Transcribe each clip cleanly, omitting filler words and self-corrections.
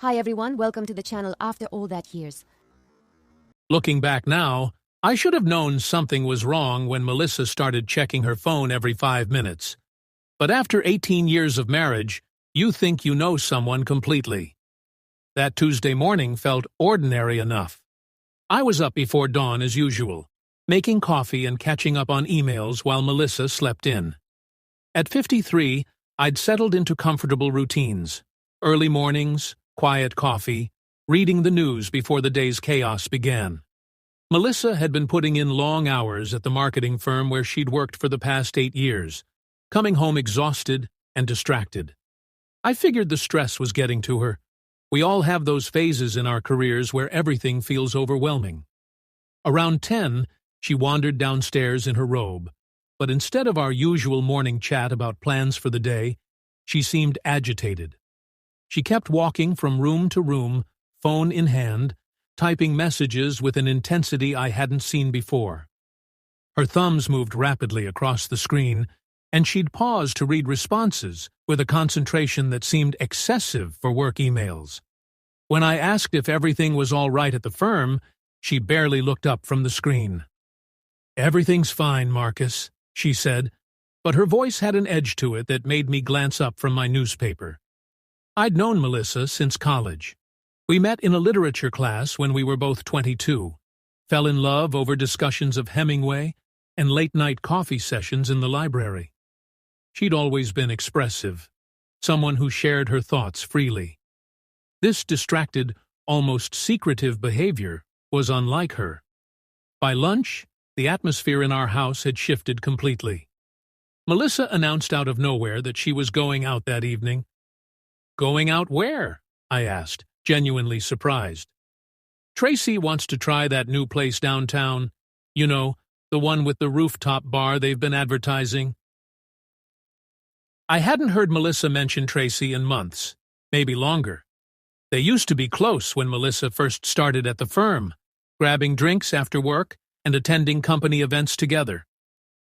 Hi everyone, welcome to the channel After All That Years. Looking back now, I should have known something was wrong when Melissa started checking her phone every 5 minutes. But after 18 years of marriage, you think you know someone completely. That Tuesday morning felt ordinary enough. I was up before dawn as usual, making coffee and catching up on emails while Melissa slept in. At 53, I'd settled into comfortable routines. Early mornings, quiet coffee, reading the news before the day's chaos began. Melissa had been putting in long hours at the marketing firm where she'd worked for the past 8 years, coming home exhausted and distracted. I figured the stress was getting to her. We all have those phases in our careers where everything feels overwhelming. Around 10, she wandered downstairs in her robe, but instead of our usual morning chat about plans for the day, she seemed agitated. She kept walking from room to room, phone in hand, typing messages with an intensity I hadn't seen before. Her thumbs moved rapidly across the screen, and she'd pause to read responses with a concentration that seemed excessive for work emails. When I asked if everything was all right at the firm, she barely looked up from the screen. "Everything's fine, Marcus," she said, but her voice had an edge to it that made me glance up from my newspaper. I'd known Melissa since college. We met in a literature class when we were both 22, fell in love over discussions of Hemingway and late-night coffee sessions in the library. She'd always been expressive, someone who shared her thoughts freely. This distracted, almost secretive behavior was unlike her. By lunch, the atmosphere in our house had shifted completely. Melissa announced out of nowhere that she was going out that evening. "Going out where?" I asked, genuinely surprised. "Tracy wants to try that new place downtown. You know, the one with the rooftop bar they've been advertising." I hadn't heard Melissa mention Tracy in months, maybe longer. They used to be close when Melissa first started at the firm, grabbing drinks after work and attending company events together.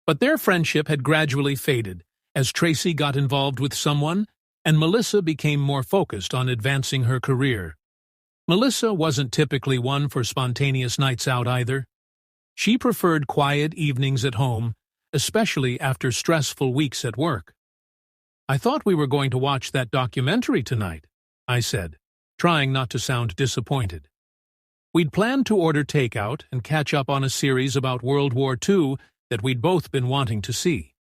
But their friendship had gradually faded as Tracy got involved with someone and Melissa became more focused on advancing her career. Melissa wasn't typically one for spontaneous nights out either. She preferred quiet evenings at home, especially after stressful weeks at work. "I thought we were going to watch that documentary tonight," I said, trying not to sound disappointed. We'd planned to order takeout and catch up on a series about World War II that we'd both been wanting to see.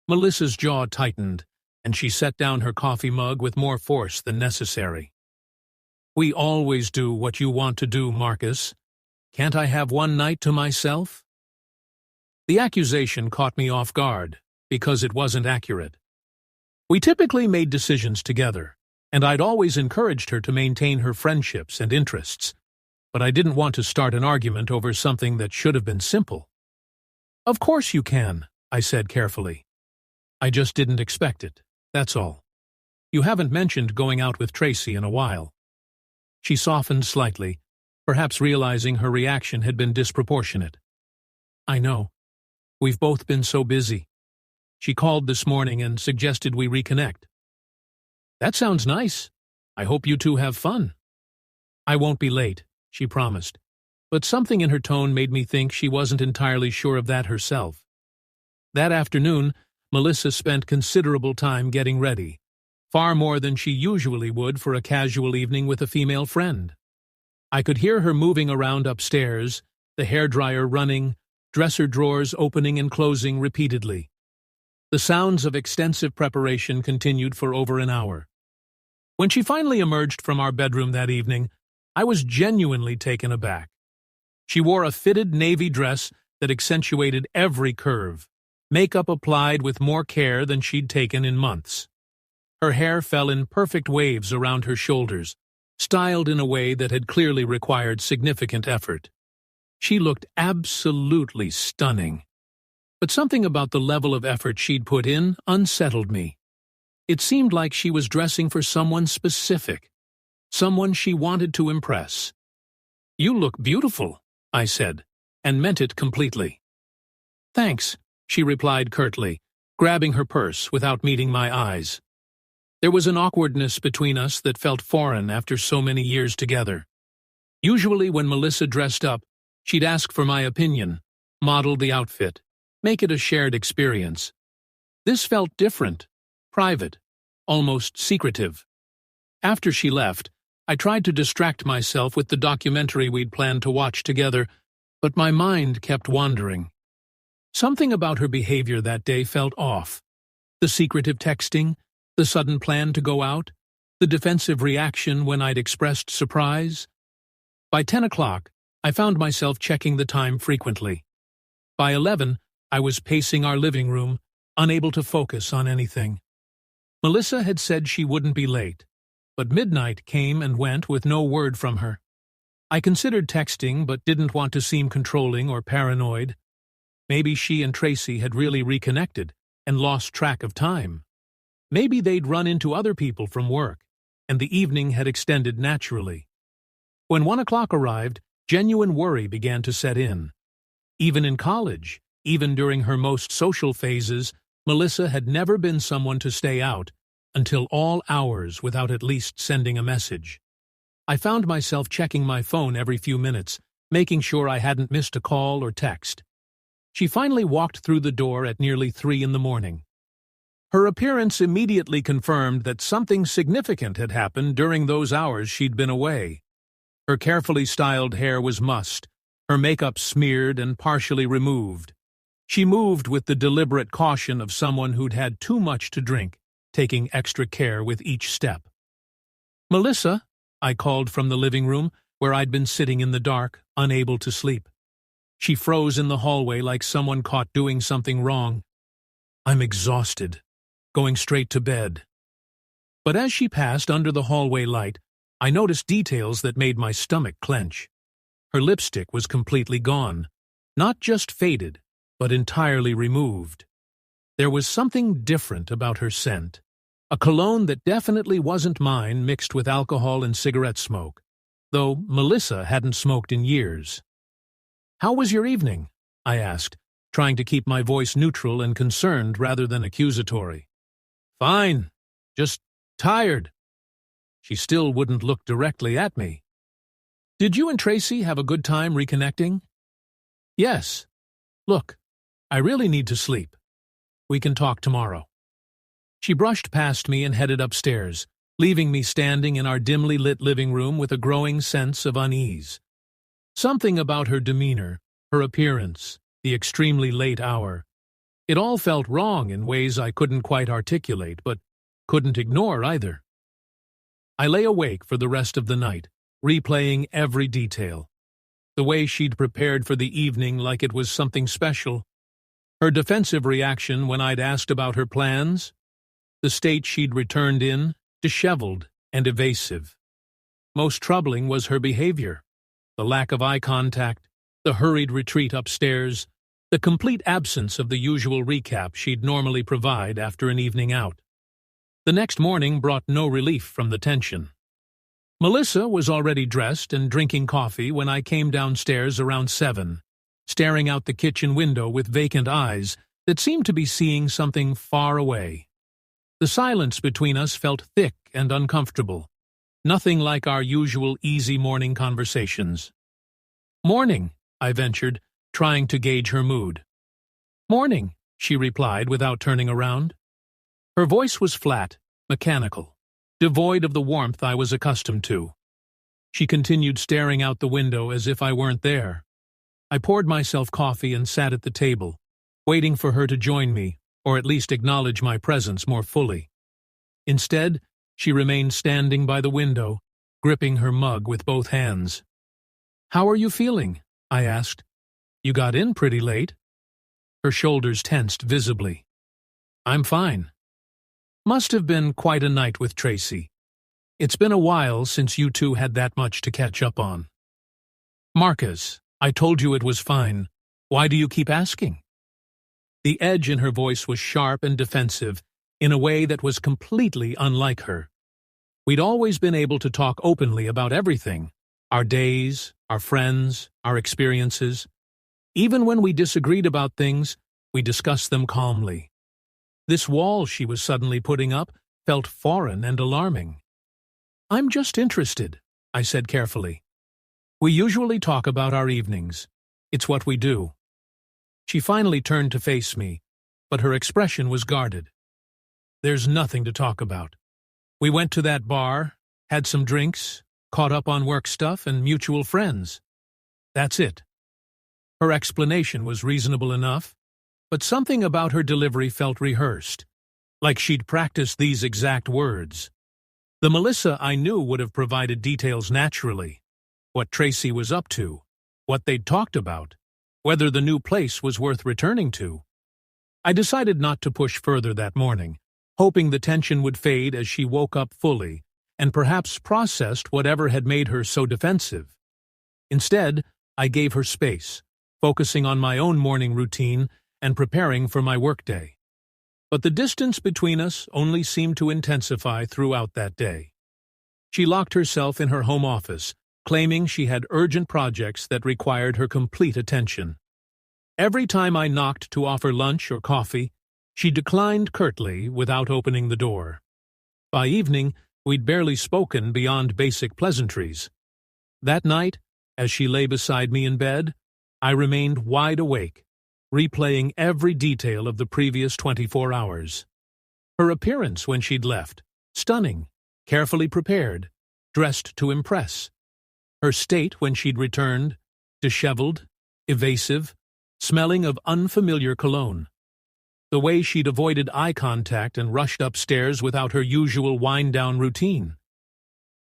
Melissa's jaw tightened, and she set down her coffee mug with more force than necessary. "We always do what you want to do, Marcus. Can't I have one night to myself?" The accusation caught me off guard, because it wasn't accurate. We typically made decisions together, and I'd always encouraged her to maintain her friendships and interests, but I didn't want to start an argument over something that should have been simple. "Of course you can," I said carefully. "I just didn't expect it. That's all. You haven't mentioned going out with Tracy in a while." She softened slightly, perhaps realizing her reaction had been disproportionate. "I know. We've both been so busy. She called this morning and suggested we reconnect." "That sounds nice. I hope you two have fun." "I won't be late," she promised, but something in her tone made me think she wasn't entirely sure of that herself. That afternoon, Melissa spent considerable time getting ready, far more than she usually would for a casual evening with a female friend. I could hear her moving around upstairs, the hairdryer running, dresser drawers opening and closing repeatedly. The sounds of extensive preparation continued for over an hour. When she finally emerged from our bedroom that evening, I was genuinely taken aback. She wore a fitted navy dress that accentuated every curve, makeup applied with more care than she'd taken in months. Her hair fell in perfect waves around her shoulders, styled in a way that had clearly required significant effort. She looked absolutely stunning. But something about the level of effort she'd put in unsettled me. It seemed like she was dressing for someone specific, someone she wanted to impress. "You look beautiful," I said, and meant it completely. "Thanks," she replied curtly, grabbing her purse without meeting my eyes. There was an awkwardness between us that felt foreign after so many years together. Usually when Melissa dressed up, she'd ask for my opinion, model the outfit, make it a shared experience. This felt different, private, almost secretive. After she left, I tried to distract myself with the documentary we'd planned to watch together, but my mind kept wandering. Something about her behavior that day felt off. The secretive texting, the sudden plan to go out, the defensive reaction when I'd expressed surprise. By 10 o'clock, I found myself checking the time frequently. By 11, I was pacing our living room, unable to focus on anything. Melissa had said she wouldn't be late, but midnight came and went with no word from her. I considered texting but didn't want to seem controlling or paranoid. Maybe she and Tracy had really reconnected and lost track of time. Maybe they'd run into other people from work, and the evening had extended naturally. When 1 o'clock arrived, genuine worry began to set in. Even in college, even during her most social phases, Melissa had never been someone to stay out until all hours without at least sending a message. I found myself checking my phone every few minutes, making sure I hadn't missed a call or text. She finally walked through the door at nearly 3 in the morning. Her appearance immediately confirmed that something significant had happened during those hours she'd been away. Her carefully styled hair was mussed, her makeup smeared and partially removed. She moved with the deliberate caution of someone who'd had too much to drink, taking extra care with each step. "Melissa," I called from the living room, where I'd been sitting in the dark, unable to sleep. She froze in the hallway like someone caught doing something wrong. "I'm exhausted. Going straight to bed." But as she passed under the hallway light, I noticed details that made my stomach clench. Her lipstick was completely gone, not just faded, but entirely removed. There was something different about her scent, a cologne that definitely wasn't mine mixed with alcohol and cigarette smoke, though Melissa hadn't smoked in years. "How was your evening?" I asked, trying to keep my voice neutral and concerned rather than accusatory. "Fine. Just tired." She still wouldn't look directly at me. "Did you and Tracy have a good time reconnecting?" "Yes. Look, I really need to sleep. We can talk tomorrow." She brushed past me and headed upstairs, leaving me standing in our dimly lit living room with a growing sense of unease. Something about her demeanor, her appearance, the extremely late hour. It all felt wrong in ways I couldn't quite articulate, but couldn't ignore either. I lay awake for the rest of the night, replaying every detail. The way she'd prepared for the evening like it was something special. Her defensive reaction when I'd asked about her plans. The state she'd returned in, disheveled and evasive. Most troubling was her behavior. The lack of eye contact, the hurried retreat upstairs, the complete absence of the usual recap she'd normally provide after an evening out. The next morning brought no relief from the tension. Melissa was already dressed and drinking coffee when I came downstairs around 7, staring out the kitchen window with vacant eyes that seemed to be seeing something far away. The silence between us felt thick and uncomfortable, nothing like our usual easy morning conversations. "Morning," I ventured, trying to gauge her mood. "Morning," she replied without turning around. Her voice was flat, mechanical, devoid of the warmth I was accustomed to. She continued staring out the window as if I weren't there. I poured myself coffee and sat at the table, waiting for her to join me, or at least acknowledge my presence more fully. Instead, she remained standing by the window, gripping her mug with both hands. "How are you feeling?" I asked. "You got in pretty late." Her shoulders tensed visibly. "I'm fine. Must have been quite a night with Tracy. It's been a while since you two had that much to catch up on." "Marcus, I told you it was fine. Why do you keep asking?" The edge in her voice was sharp and defensive, in a way that was completely unlike her. We'd always been able to talk openly about everything, our days, our friends, our experiences. Even when we disagreed about things, we discussed them calmly. This wall she was suddenly putting up felt foreign and alarming. "I'm just interested," I said carefully. "We usually talk about our evenings. It's what we do." She finally turned to face me, but her expression was guarded. "There's nothing to talk about. We went to that bar, had some drinks, caught up on work stuff and mutual friends. That's it." Her explanation was reasonable enough, but something about her delivery felt rehearsed, like she'd practiced these exact words. The Melissa I knew would have provided details naturally: what Tracy was up to, what they'd talked about, whether the new place was worth returning to. I decided not to push further that morning, hoping the tension would fade as she woke up fully and perhaps processed whatever had made her so defensive. Instead, I gave her space, focusing on my own morning routine and preparing for my workday. But the distance between us only seemed to intensify throughout that day. She locked herself in her home office, claiming she had urgent projects that required her complete attention. Every time I knocked to offer lunch or coffee, she declined curtly without opening the door. By evening, we'd barely spoken beyond basic pleasantries. That night, as she lay beside me in bed, I remained wide awake, replaying every detail of the previous 24 hours. Her appearance when she'd left, stunning, carefully prepared, dressed to impress. Her state when she'd returned, disheveled, evasive, smelling of unfamiliar cologne. The way she'd avoided eye contact and rushed upstairs without her usual wind-down routine.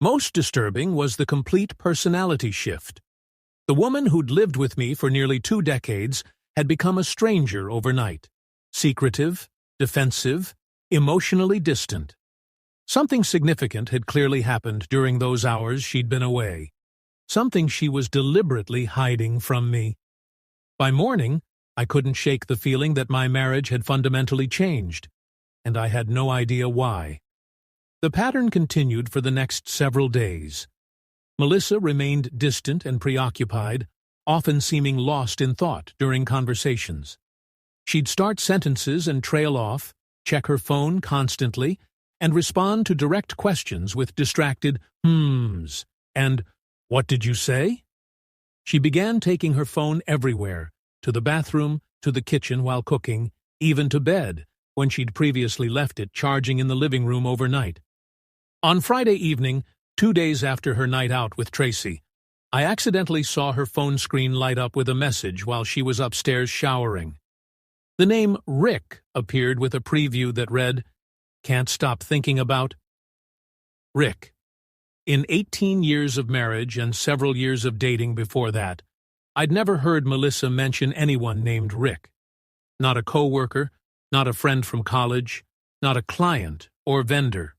Most disturbing was the complete personality shift. The woman who'd lived with me for nearly 2 decades had become a stranger overnight, secretive, defensive, emotionally distant. Something significant had clearly happened during those hours she'd been away, something she was deliberately hiding from me. By morning, I couldn't shake the feeling that my marriage had fundamentally changed, and I had no idea why. The pattern continued for the next several days. Melissa remained distant and preoccupied, often seeming lost in thought during conversations. She'd start sentences and trail off, check her phone constantly, and respond to direct questions with distracted "hmms" and "what did you say?" She began taking her phone everywhere, to the bathroom, to the kitchen while cooking, even to bed, when she'd previously left it charging in the living room overnight. On Friday evening, 2 days after her night out with Tracy, I accidentally saw her phone screen light up with a message while she was upstairs showering. The name Rick appeared with a preview that read, "Can't stop thinking about." Rick. In 18 years of marriage and several years of dating before that, I'd never heard Melissa mention anyone named Rick. Not a coworker, not a friend from college, not a client or vendor.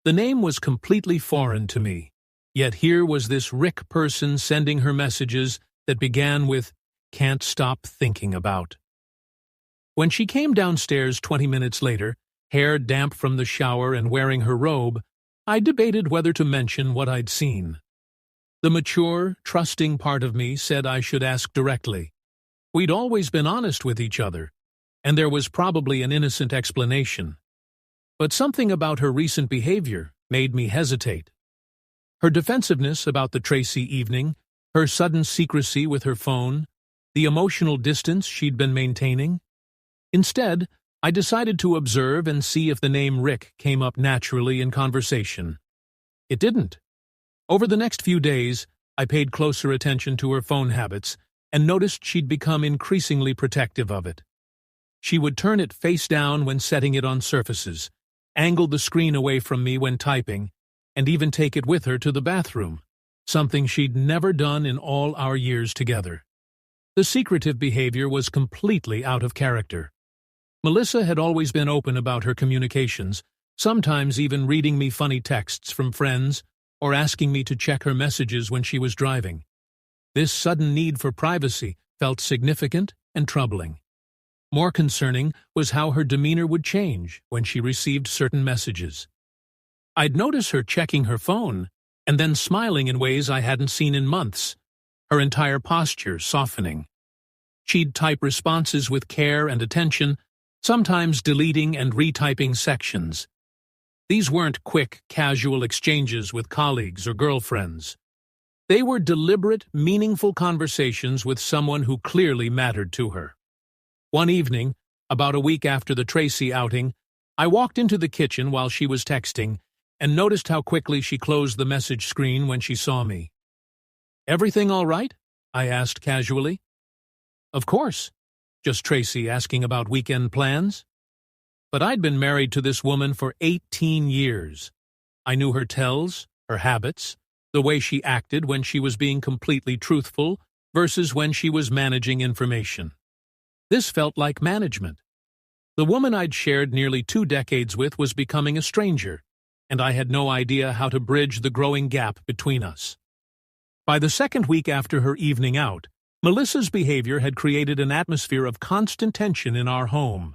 The name was completely foreign to me. Yet here was this Rick person sending her messages that began with, "Can't stop thinking about." When she came downstairs 20 minutes later, hair damp from the shower and wearing her robe, I debated whether to mention what I'd seen. The mature, trusting part of me said I should ask directly. We'd always been honest with each other, and there was probably an innocent explanation. But something about her recent behavior made me hesitate. Her defensiveness about the Tracy evening, her sudden secrecy with her phone, the emotional distance she'd been maintaining. Instead, I decided to observe and see if the name Rick came up naturally in conversation. It didn't. Over the next few days, I paid closer attention to her phone habits and noticed she'd become increasingly protective of it. She would turn it face down when setting it on surfaces, angle the screen away from me when typing, and even take it with her to the bathroom, something she'd never done in all our years together. The secretive behavior was completely out of character. Melissa had always been open about her communications, sometimes even reading me funny texts from friends or asking me to check her messages when she was driving. This sudden need for privacy felt significant and troubling. More concerning was how her demeanor would change when she received certain messages. I'd notice her checking her phone and then smiling in ways I hadn't seen in months, her entire posture softening. She'd type responses with care and attention, sometimes deleting and retyping sections. These weren't quick, casual exchanges with colleagues or girlfriends. They were deliberate, meaningful conversations with someone who clearly mattered to her. One evening, about a week after the Tracy outing, I walked into the kitchen while she was texting and noticed how quickly she closed the message screen when she saw me. "Everything all right?" I asked casually. "Of course. Just Tracy asking about weekend plans." But I'd been married to this woman for 18 years. I knew her tells, her habits, the way she acted when she was being completely truthful versus when she was managing information. This felt like management. The woman I'd shared nearly 2 decades with was becoming a stranger, and I had no idea how to bridge the growing gap between us. By the second week after her evening out, Melissa's behavior had created an atmosphere of constant tension in our home.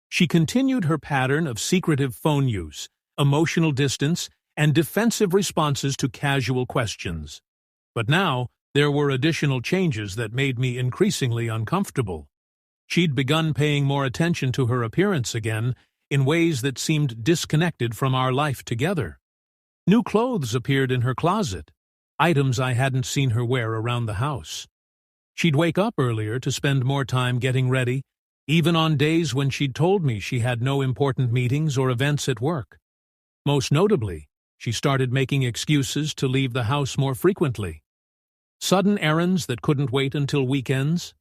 She continued her pattern of secretive phone use, emotional distance, and defensive responses to casual questions. But now, there were additional changes that made me increasingly uncomfortable. She'd begun paying more attention to her appearance again, in ways that seemed disconnected from our life together. New clothes appeared in her closet, items I hadn't seen her wear around the house. She'd wake up earlier to spend more time getting ready, even on days when she'd told me she had no important meetings or events at work. Most notably, she started making excuses to leave the house more frequently. Sudden errands that couldn't wait until weekends,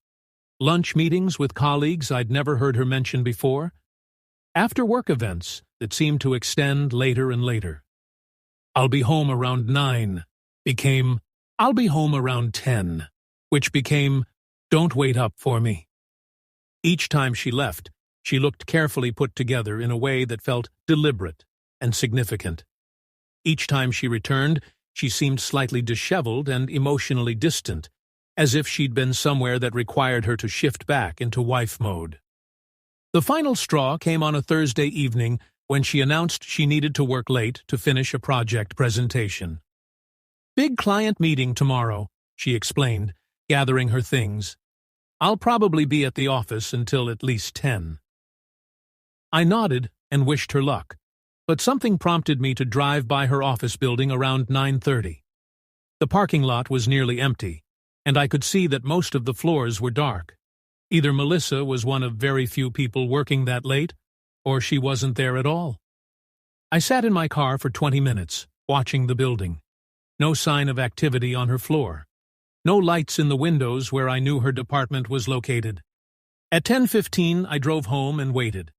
lunch meetings with colleagues I'd never heard her mention before, after-work events that seemed to extend later and later. "I'll be home around 9" became, "I'll be home around 10", which became, "Don't wait up for me." Each time she left, she looked carefully put together in a way that felt deliberate and significant. Each time she returned, she seemed slightly disheveled and emotionally distant, as if she'd been somewhere that required her to shift back into wife mode. The final straw came on a Thursday evening when she announced she needed to work late to finish a project presentation. "Big client meeting tomorrow," she explained, gathering her things. "I'll probably be at the office until at least 10. I nodded and wished her luck, but something prompted me to drive by her office building around 9:30. The parking lot was nearly empty, and I could see that most of the floors were dark. Either Melissa was one of very few people working that late, or she wasn't there at all. I sat in my car for 20 minutes, watching the building. No sign of activity on her floor. No lights in the windows where I knew her department was located. At 10:15, I drove home and waited.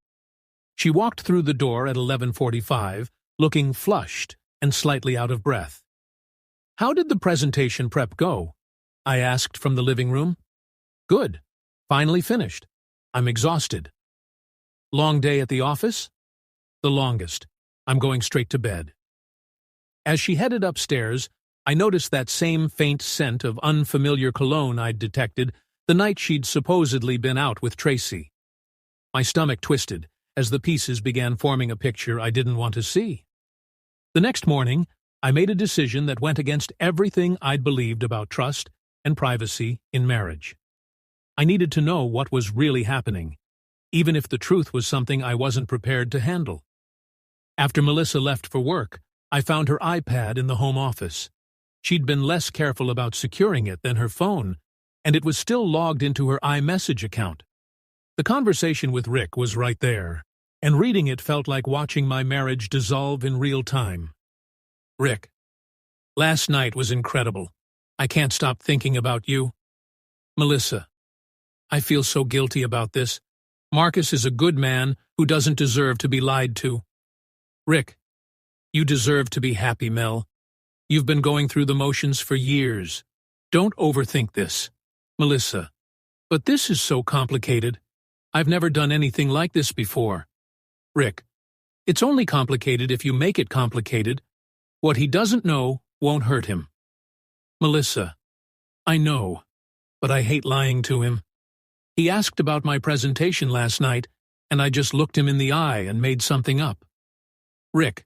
She walked through the door at 11:45, looking flushed and slightly out of breath. "How did the presentation prep go?" I asked from the living room. "Good. Finally finished. I'm exhausted." "Long day at the office?" "The longest. I'm going straight to bed." As she headed upstairs, I noticed that same faint scent of unfamiliar cologne I'd detected the night she'd supposedly been out with Tracy. My stomach twisted as the pieces began forming a picture I didn't want to see. The next morning, I made a decision that went against everything I'd believed about trust and privacy in marriage. I needed to know what was really happening, even if the truth was something I wasn't prepared to handle. After Melissa left for work, I found her iPad in the home office. She'd been less careful about securing it than her phone, and it was still logged into her iMessage account. The conversation with Rick was right there, and reading it felt like watching my marriage dissolve in real time. "Rick, last night was incredible. I can't stop thinking about you. Melissa, I feel so guilty about this. Marcus is a good man who doesn't deserve to be lied to. Rick, you deserve to be happy, Mel. You've been going through the motions for years. Don't overthink this. Melissa, but this is so complicated. I've never done anything like this before. Rick, it's only complicated if you make it complicated. What he doesn't know won't hurt him. Melissa, I know, but I hate lying to him. He asked about my presentation last night, and I just looked him in the eye and made something up. Rick,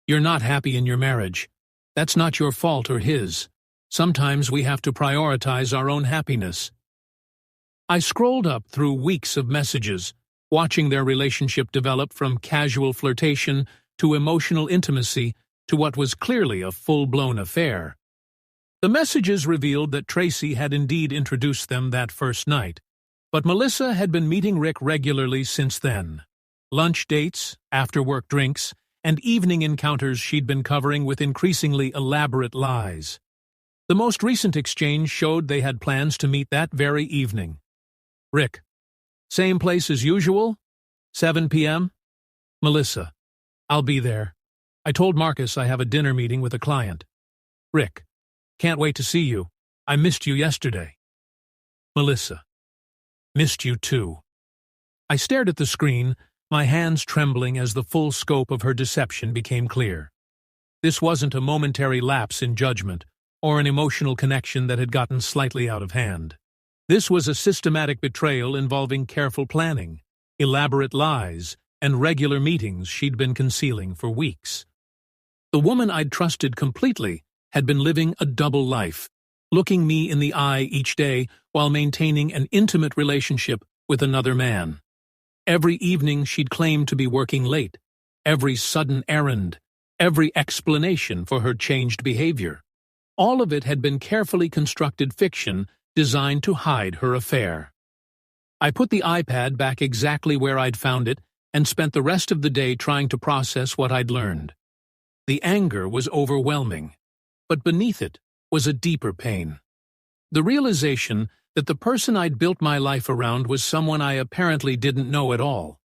you're not happy in your marriage. That's not your fault or his. Sometimes we have to prioritize our own happiness. I scrolled up through weeks of messages, watching their relationship develop from casual flirtation to emotional intimacy to what was clearly a full-blown affair. The messages revealed that Tracy had indeed introduced them that first night, but Melissa had been meeting Rick regularly since then. Lunch dates, after-work drinks, and evening encounters she'd been covering with increasingly elaborate lies. The most recent exchange showed they had plans to meet that very evening. Rick: same place as usual? 7 p.m.? Melissa: I'll be there. I told Marcus I have a dinner meeting with a client. Rick: can't wait to see you. I missed you yesterday. Melissa: missed you too. I stared at the screen, my hands trembling as the full scope of her deception became clear. This wasn't a momentary lapse in judgment, or an emotional connection that had gotten slightly out of hand. This was a systematic betrayal involving careful planning, elaborate lies, and regular meetings she'd been concealing for weeks. The woman I'd trusted completely had been living a double life, looking me in the eye each day while maintaining an intimate relationship with another man. Every evening she'd claimed to be working late, every sudden errand, every explanation for her changed behavior. All of it had been carefully constructed fiction designed to hide her affair. I put the iPad back exactly where I'd found it and spent the rest of the day trying to process what I'd learned. The anger was overwhelming, but beneath it was a deeper pain. The realization that the person I'd built my life around was someone I apparently didn't know at all.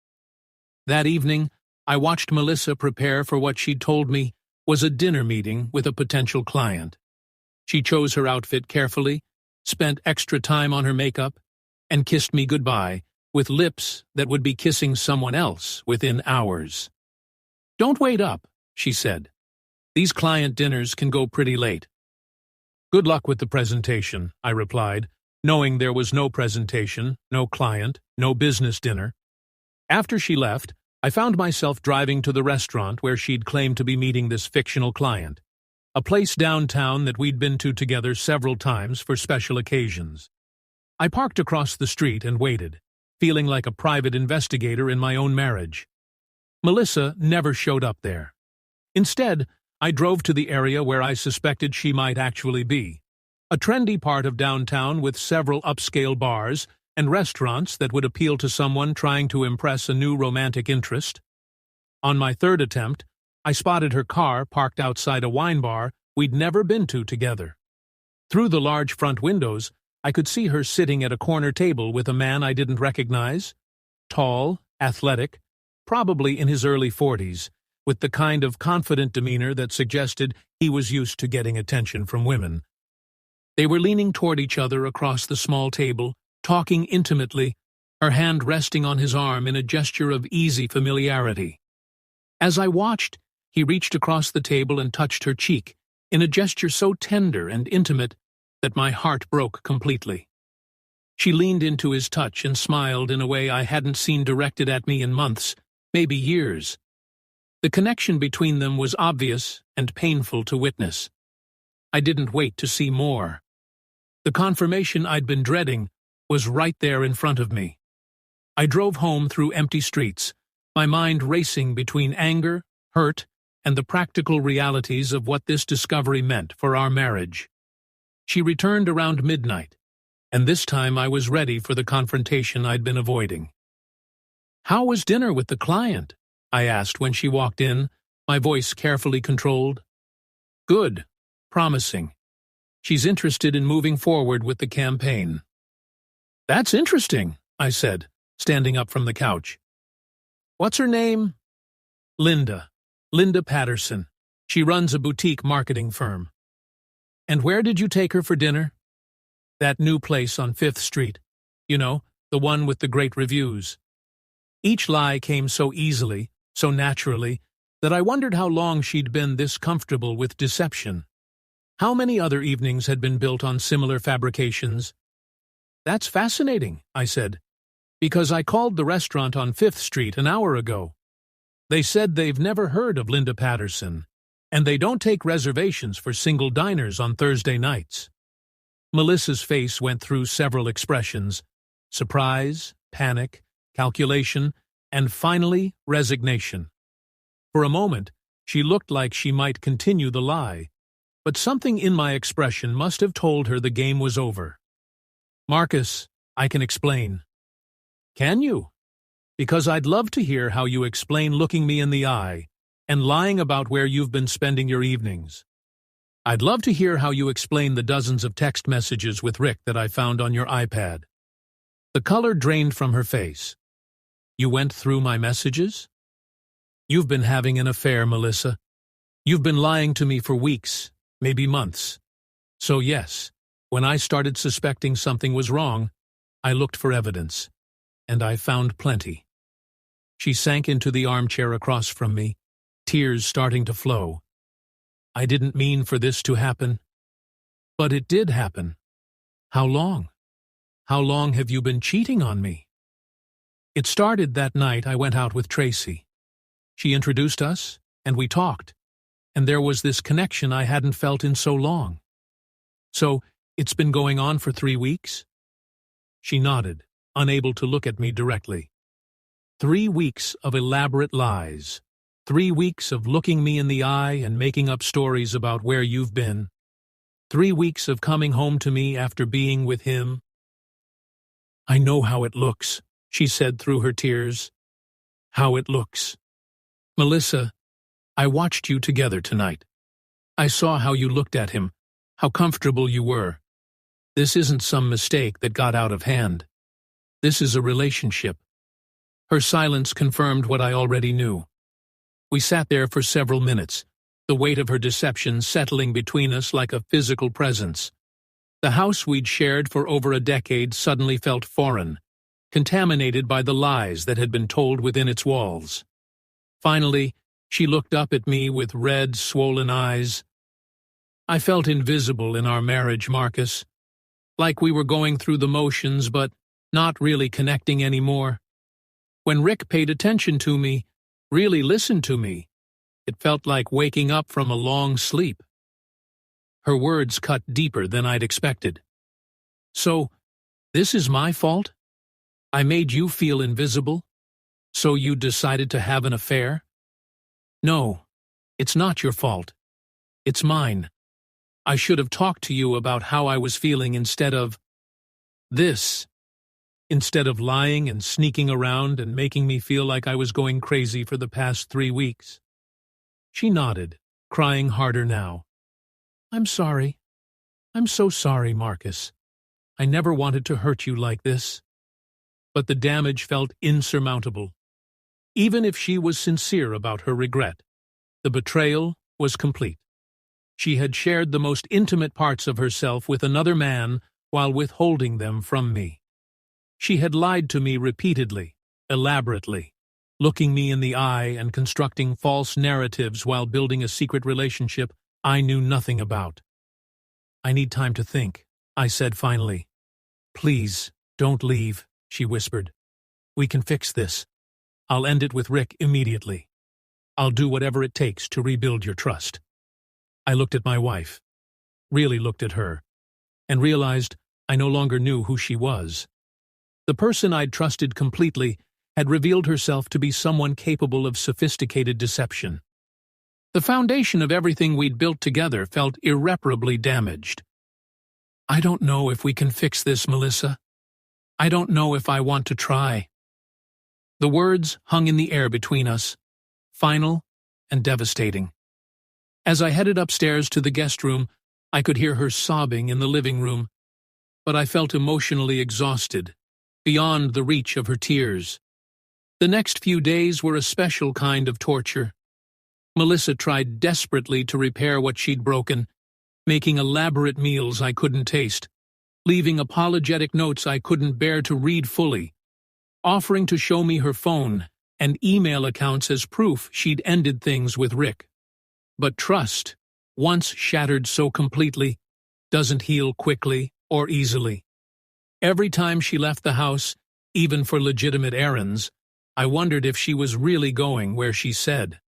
That evening, I watched Melissa prepare for what she'd told me was a dinner meeting with a potential client. She chose her outfit carefully, spent extra time on her makeup, and kissed me goodbye with lips that would be kissing someone else within hours. "Don't wait up," she said. "These client dinners can go pretty late." "Good luck with the presentation," I replied, knowing there was no presentation, no client, no business dinner. After she left, I found myself driving to the restaurant where she'd claimed to be meeting this fictional client, a place downtown that we'd been to together several times for special occasions. I parked across the street and waited, feeling like a private investigator in my own marriage. Melissa never showed up there. Instead, I drove to the area where I suspected she might actually be, a trendy part of downtown with several upscale bars and restaurants that would appeal to someone trying to impress a new romantic interest. On my third attempt, I spotted her car parked outside a wine bar we'd never been to together. Through the large front windows, I could see her sitting at a corner table with a man I didn't recognize. Tall, athletic, probably in his early 40s, with the kind of confident demeanor that suggested he was used to getting attention from women. They were leaning toward each other across the small table, talking intimately, her hand resting on his arm in a gesture of easy familiarity. As I watched, he reached across the table and touched her cheek, in a gesture so tender and intimate that my heart broke completely. She leaned into his touch and smiled in a way I hadn't seen directed at me in months, maybe years. The connection between them was obvious and painful to witness. I didn't wait to see more. The confirmation I'd been dreading was right there in front of me. I drove home through empty streets, my mind racing between anger, hurt, and the practical realities of what this discovery meant for our marriage. She returned around midnight, and this time I was ready for the confrontation I'd been avoiding. "How was dinner with the client?" I asked when she walked in, my voice carefully controlled. "Good. Promising. She's interested in moving forward with the campaign." "That's interesting," I said, standing up from the couch. "What's her name?" "Linda. Linda Patterson. She runs a boutique marketing firm." "And where did you take her for dinner?" "That new place on 5th Street. You know, the one with the great reviews." Each lie came so easily, so naturally, that I wondered how long she'd been this comfortable with deception. How many other evenings had been built on similar fabrications? "That's fascinating," I said, "because I called the restaurant on 5th Street an hour ago. They said they've never heard of Linda Patterson, and they don't take reservations for single diners on Thursday nights." Melissa's face went through several expressions: surprise, panic, calculation, and finally resignation. For a moment, she looked like she might continue the lie, but something in my expression must have told her the game was over. "Marcus, I can explain." "Can you?" "Because I'd love to hear how you explain looking me in the eye and lying about where you've been spending your evenings. I'd love to hear how you explain the dozens of text messages with Rick that I found on your iPad." The color drained from her face. "You went through my messages?" "You've been having an affair, Melissa. You've been lying to me for weeks, maybe months. So yes, when I started suspecting something was wrong, I looked for evidence, and I found plenty." She sank into the armchair across from me, tears starting to flow. "I didn't mean for this to happen. But it did happen. How long? How long have you been cheating on me?" "It started that night I went out with Tracy. She introduced us, and we talked, and there was this connection I hadn't felt in so long. So, it's been going on for 3 weeks?" She nodded, unable to look at me directly. 3 weeks of elaborate lies. 3 weeks of looking me in the eye and making up stories about where you've been. 3 weeks of coming home to me after being with him. "I know how it looks," she said through her tears. "How it looks. Melissa, I watched you together tonight. I saw how you looked at him, how comfortable you were. This isn't some mistake that got out of hand. This is a relationship." Her silence confirmed what I already knew. We sat there for several minutes, the weight of her deception settling between us like a physical presence. The house we'd shared for over a decade suddenly felt foreign, contaminated by the lies that had been told within its walls. Finally, she looked up at me with red, swollen eyes. "I felt invisible in our marriage, Marcus. Like we were going through the motions but not really connecting anymore. When Rick paid attention to me, really listened to me, it felt like waking up from a long sleep." Her words cut deeper than I'd expected. "So, this is my fault? I made you feel invisible? So you decided to have an affair?" "No, it's not your fault. It's mine. I should have talked to you about how I was feeling instead of this. Instead of lying and sneaking around and making me feel like I was going crazy for the past 3 weeks. She nodded, crying harder now. "I'm sorry. I'm so sorry, Marcus. I never wanted to hurt you like this." But the damage felt insurmountable. Even if she was sincere about her regret, the betrayal was complete. She had shared the most intimate parts of herself with another man while withholding them from me. She had lied to me repeatedly, elaborately, looking me in the eye and constructing false narratives while building a secret relationship I knew nothing about. "I need time to think," I said finally. "Please, don't leave," she whispered. "We can fix this. I'll end it with Rick immediately. I'll do whatever it takes to rebuild your trust." I looked at my wife, really looked at her, and realized I no longer knew who she was. The person I'd trusted completely had revealed herself to be someone capable of sophisticated deception. The foundation of everything we'd built together felt irreparably damaged. "I don't know if we can fix this, Melissa. I don't know if I want to try." The words hung in the air between us, final and devastating. As I headed upstairs to the guest room, I could hear her sobbing in the living room, but I felt emotionally exhausted, beyond the reach of her tears. The next few days were a special kind of torture. Melissa tried desperately to repair what she'd broken, making elaborate meals I couldn't taste, leaving apologetic notes I couldn't bear to read fully, offering to show me her phone and email accounts as proof she'd ended things with Rick. But trust, once shattered so completely, doesn't heal quickly or easily. Every time she left the house, even for legitimate errands, I wondered if she was really going where she said.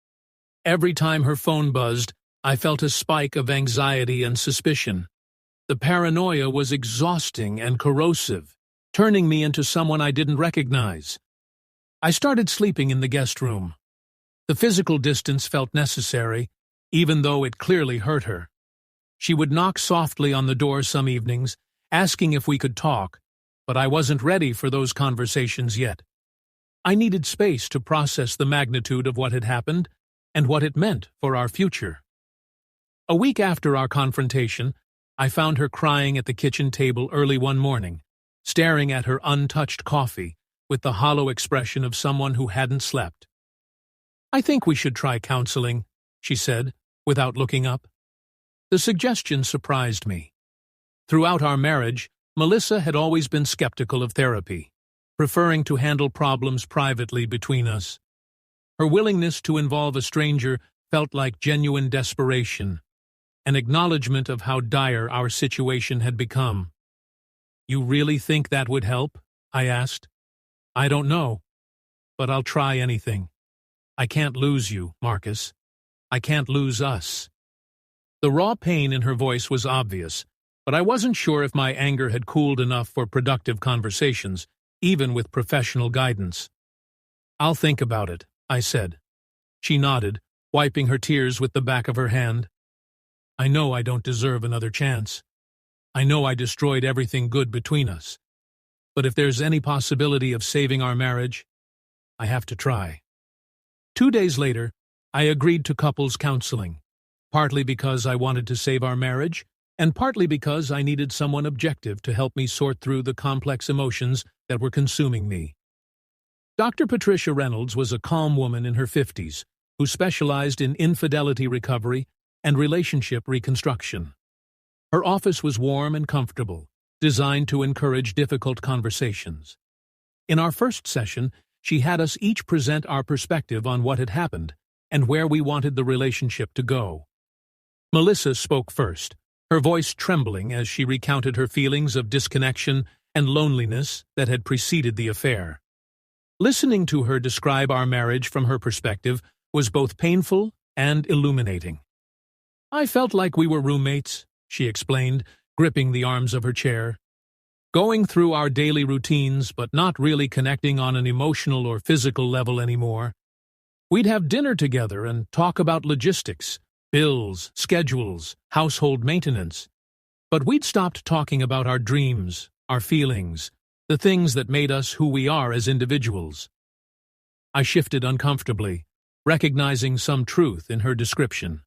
Every time her phone buzzed, I felt a spike of anxiety and suspicion. The paranoia was exhausting and corrosive, turning me into someone I didn't recognize. I started sleeping in the guest room. The physical distance felt necessary, even though it clearly hurt her. She would knock softly on the door some evenings, asking if we could talk, but I wasn't ready for those conversations yet. I needed space to process the magnitude of what had happened and what it meant for our future. A week after our confrontation, I found her crying at the kitchen table early one morning, staring at her untouched coffee with the hollow expression of someone who hadn't slept. "I think we should try counseling," she said, without looking up. The suggestion surprised me. Throughout our marriage, Melissa had always been skeptical of therapy, preferring to handle problems privately between us. Her willingness to involve a stranger felt like genuine desperation, an acknowledgement of how dire our situation had become. "You really think that would help?" I asked. "I don't know, but I'll try anything. I can't lose you, Marcus. I can't lose us." The raw pain in her voice was obvious, but I wasn't sure if my anger had cooled enough for productive conversations, even with professional guidance. "I'll think about it," I said. She nodded, wiping her tears with the back of her hand. "I know I don't deserve another chance. I know I destroyed everything good between us. But if there's any possibility of saving our marriage, I have to try." 2 days later, I agreed to couples counseling, partly because I wanted to save our marriage, and partly because I needed someone objective to help me sort through the complex emotions that were consuming me. Dr. Patricia Reynolds was a calm woman in her 50s who specialized in infidelity recovery and relationship reconstruction. Her office was warm and comfortable, designed to encourage difficult conversations. In our first session, she had us each present our perspective on what had happened and where we wanted the relationship to go. Melissa spoke first, her voice trembling as she recounted her feelings of disconnection and loneliness that had preceded the affair. Listening to her describe our marriage from her perspective was both painful and illuminating. "I felt like we were roommates," she explained, gripping the arms of her chair. "Going through our daily routines, but not really connecting on an emotional or physical level anymore. We'd have dinner together and talk about logistics, bills, schedules, household maintenance. But we'd stopped talking about our dreams, our feelings, the things that made us who we are as individuals." I shifted uncomfortably, recognizing some truth in her description.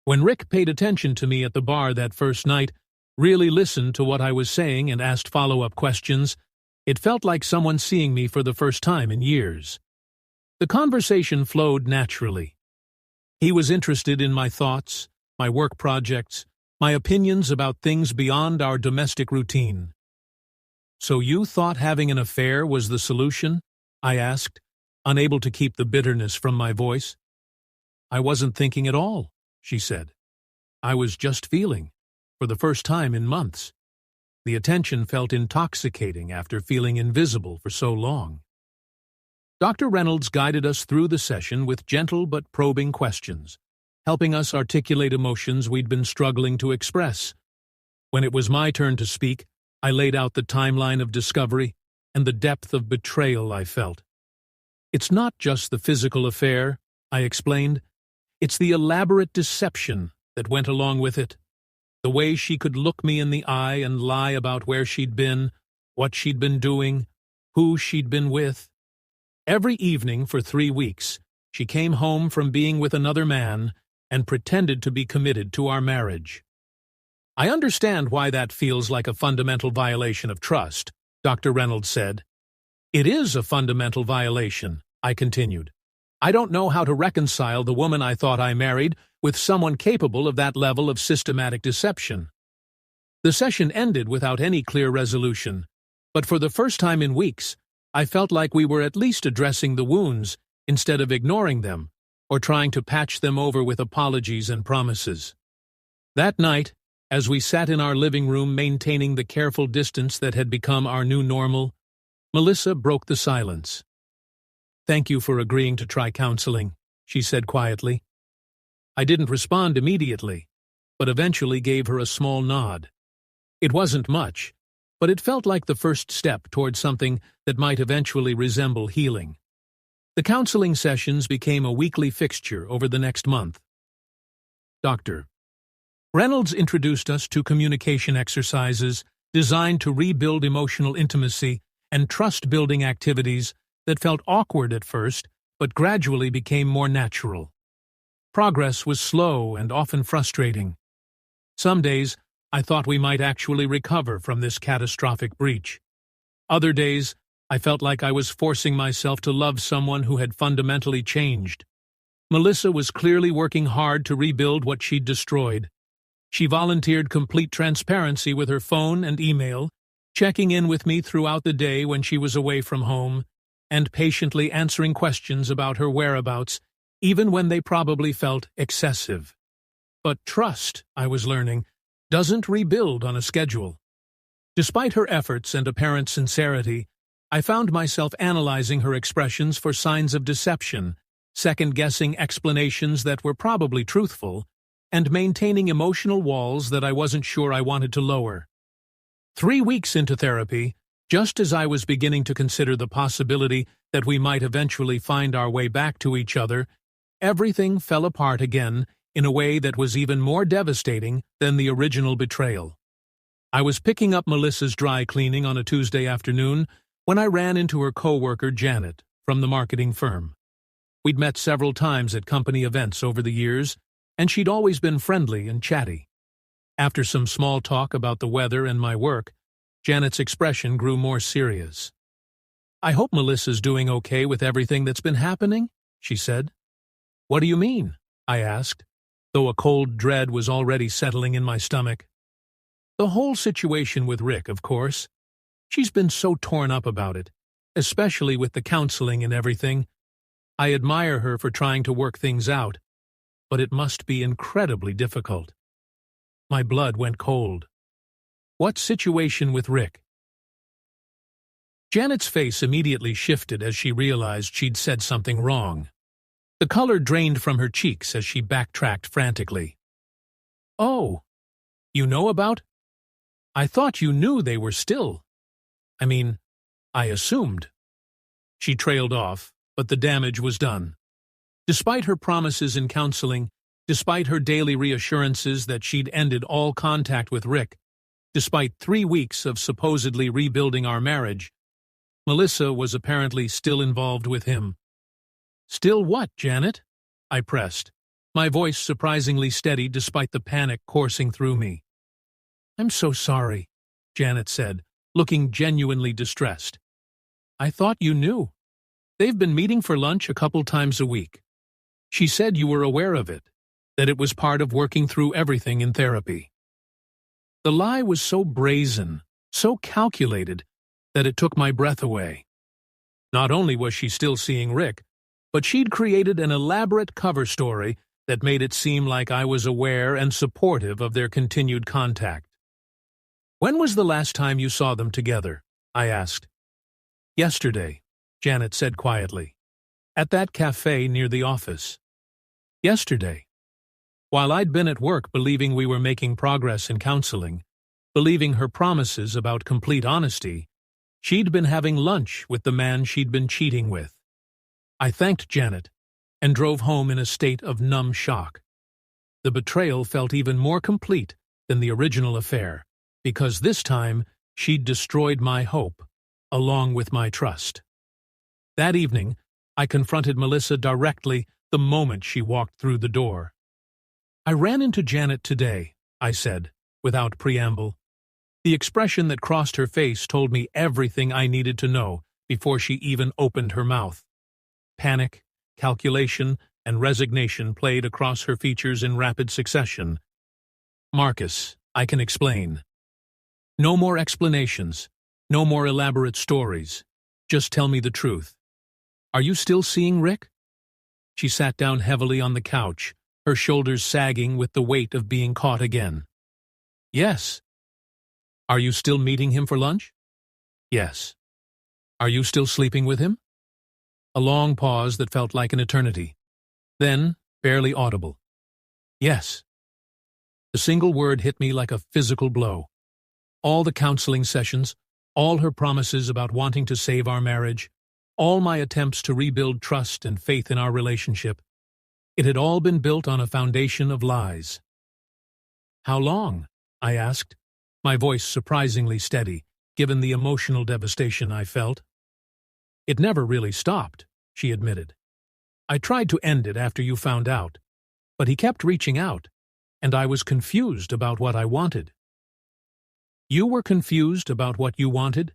When Rick paid attention to me at the bar that first night, really listened to what I was saying and asked follow-up questions, it felt like someone seeing me for the first time in years. The conversation flowed naturally. He was interested in my thoughts, my work projects, my opinions about things beyond our domestic routine. "So you thought having an affair was the solution?" I asked, unable to keep the bitterness from my voice. "I wasn't thinking at all," she said. "I was just feeling, for the first time in months. The attention felt intoxicating after feeling invisible for so long." Dr. Reynolds guided us through the session with gentle but probing questions, helping us articulate emotions we'd been struggling to express. When it was my turn to speak, I laid out the timeline of discovery and the depth of betrayal I felt. "It's not just the physical affair," I explained. "It's the elaborate deception that went along with it. The way she could look me in the eye and lie about where she'd been, what she'd been doing, who she'd been with. Every evening for 3 weeks, she came home from being with another man and pretended to be committed to our marriage." "I understand why that feels like a fundamental violation of trust," Dr. Reynolds said. "It is a fundamental violation," I continued. "I don't know how to reconcile the woman I thought I married with someone capable of that level of systematic deception." The session ended without any clear resolution, but for the first time in weeks, I felt like we were at least addressing the wounds instead of ignoring them or trying to patch them over with apologies and promises. That night, as we sat in our living room maintaining the careful distance that had become our new normal, Melissa broke the silence. "Thank you for agreeing to try counseling," she said quietly. I didn't respond immediately, but eventually gave her a small nod. It wasn't much, but it felt like the first step toward something that might eventually resemble healing. The counseling sessions became a weekly fixture over the next month. Dr. Reynolds introduced us to communication exercises designed to rebuild emotional intimacy and trust-building activities that felt awkward at first but gradually became more natural. Progress was slow and often frustrating. Some days, I thought we might actually recover from this catastrophic breach. Other days, I felt like I was forcing myself to love someone who had fundamentally changed. Melissa was clearly working hard to rebuild what she'd destroyed. She volunteered complete transparency with her phone and email, checking in with me throughout the day when she was away from home, and patiently answering questions about her whereabouts, even when they probably felt excessive. But trust, I was learning, doesn't rebuild on a schedule. Despite her efforts and apparent sincerity, I found myself analyzing her expressions for signs of deception, second-guessing explanations that were probably truthful, and maintaining emotional walls that I wasn't sure I wanted to lower. 3 weeks into therapy, just as I was beginning to consider the possibility that we might eventually find our way back to each other, everything fell apart again in a way that was even more devastating than the original betrayal. I was picking up Melissa's dry cleaning on a Tuesday afternoon when I ran into her coworker Janet from the marketing firm. We'd met several times at company events over the years, and she'd always been friendly and chatty. After some small talk about the weather and my work, Janet's expression grew more serious. "I hope Melissa's doing okay with everything that's been happening," she said. "What do you mean?" I asked, though a cold dread was already settling in my stomach. "The whole situation with Rick, of course. She's been so torn up about it, especially with the counseling and everything. I admire her for trying to work things out, but it must be incredibly difficult." My blood went cold. "What situation with Rick?" Janet's face immediately shifted as she realized she'd said something wrong. The color drained from her cheeks as she backtracked frantically. "Oh, you know about? I thought you knew they were still. I assumed." She trailed off, but the damage was done. Despite her promises in counseling, despite her daily reassurances that she'd ended all contact with Rick, despite 3 weeks of supposedly rebuilding our marriage, Melissa was apparently still involved with him. "Still what, Janet?" I pressed, my voice surprisingly steady despite the panic coursing through me. "I'm so sorry," Janet said, looking genuinely distressed. "I thought you knew. They've been meeting for lunch a couple times a week. She said you were aware of it, that it was part of working through everything in therapy." The lie was so brazen, so calculated, that it took my breath away. Not only was she still seeing Rick, but she'd created an elaborate cover story that made it seem like I was aware and supportive of their continued contact. "When was the last time you saw them together?" I asked. "Yesterday," Janet said quietly. "At that cafe near the office." Yesterday. While I'd been at work believing we were making progress in counseling, believing her promises about complete honesty, she'd been having lunch with the man she'd been cheating with. I thanked Janet and drove home in a state of numb shock. The betrayal felt even more complete than the original affair, because this time she'd destroyed my hope, along with my trust. That evening, I confronted Melissa directly the moment she walked through the door. "I ran into Janet today," I said, without preamble. The expression that crossed her face told me everything I needed to know before she even opened her mouth. Panic, calculation, and resignation played across her features in rapid succession. "Marcus, I can explain." "No more explanations. No more elaborate stories. Just tell me the truth. Are you still seeing Rick?" She sat down heavily on the couch, her shoulders sagging with the weight of being caught again. "Yes." "Are you still meeting him for lunch?" "Yes." "Are you still sleeping with him?" A long pause that felt like an eternity. Then, barely audible. "Yes." The single word hit me like a physical blow. All the counseling sessions, all her promises about wanting to save our marriage, All my attempts to rebuild trust and faith in our relationship, it had all been built on a foundation of lies. "How long?" I asked, my voice surprisingly steady, given the emotional devastation I felt. "It never really stopped," she admitted. "I tried to end it after you found out, but he kept reaching out, and I was confused about what I wanted." "You were confused about what you wanted?"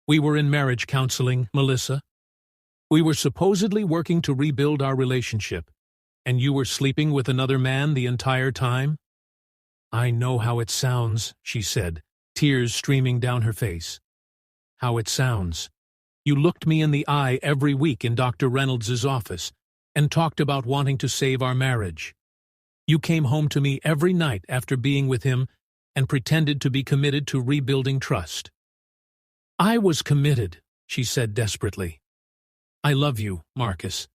"We were in marriage counseling, Melissa. We were supposedly working to rebuild our relationship, and you were sleeping with another man the entire time?" "I know how it sounds," she said, tears streaming down her face. "How it sounds. You looked me in the eye every week in Dr. Reynolds's office and talked about wanting to save our marriage. You came home to me every night after being with him and pretended to be committed to rebuilding trust." "I was committed," she said desperately. "I love you, Marcus.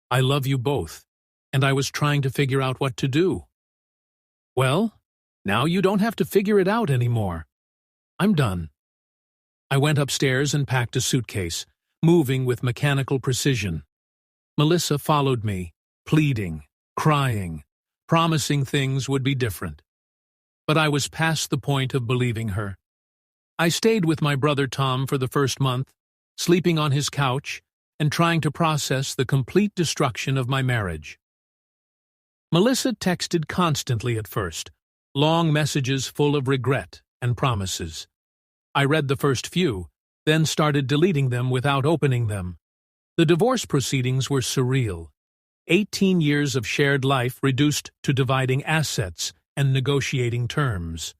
I love you both, and I was trying to figure out what to do." "Well, now you don't have to figure it out anymore. I'm done." I went upstairs and packed a suitcase, moving with mechanical precision. Melissa followed me, pleading, crying, promising things would be different. But I was past the point of believing her. I stayed with my brother Tom for the first month, sleeping on his couch and trying to process the complete destruction of my marriage. Melissa texted constantly at first, long messages full of regret and promises. I read the first few, then started deleting them without opening them. The divorce proceedings were surreal. 18 years of shared life reduced to dividing assets and negotiating terms.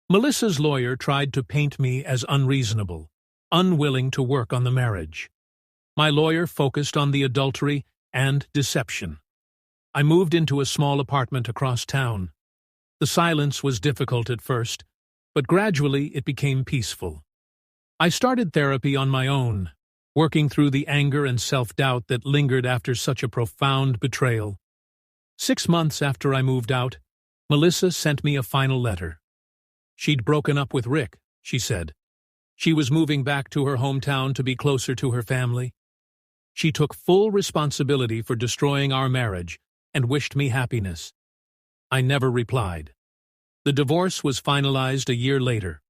Melissa's lawyer tried to paint me as unreasonable, unwilling to work on the marriage. My lawyer focused on the adultery and deception. I moved into a small apartment across town. The silence was difficult at first, but gradually it became peaceful. I started therapy on my own, working through the anger and self-doubt that lingered after such a profound betrayal. 6 months after I moved out, Melissa sent me a final letter. She'd broken up with Rick, she said. She was moving back to her hometown to be closer to her family. She took full responsibility for destroying our marriage and wished me happiness. I never replied. The divorce was finalized a year later.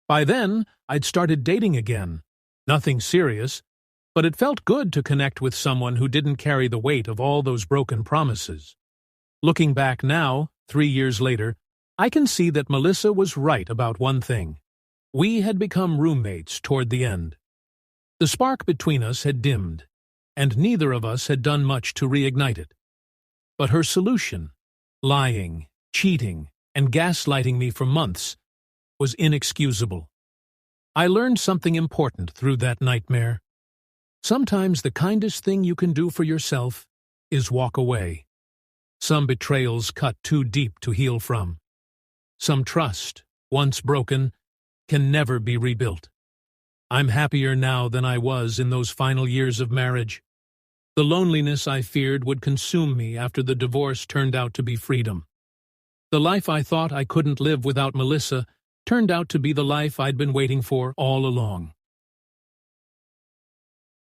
By then, I'd started dating again. Nothing serious, but it felt good to connect with someone who didn't carry the weight of all those broken promises. Looking back now, 3 years later, I can see that Melissa was right about one thing. We had become roommates toward the end. The spark between us had dimmed, and neither of us had done much to reignite it. But her solution, lying, cheating, and gaslighting me for months, was inexcusable. I learned something important through that nightmare. Sometimes the kindest thing you can do for yourself is walk away. Some betrayals cut too deep to heal from. Some trust, once broken, can never be rebuilt. I'm happier now than I was in those final years of marriage. The loneliness I feared would consume me after the divorce turned out to be freedom. The life I thought I couldn't live without Melissa turned out to be the life I'd been waiting for all along.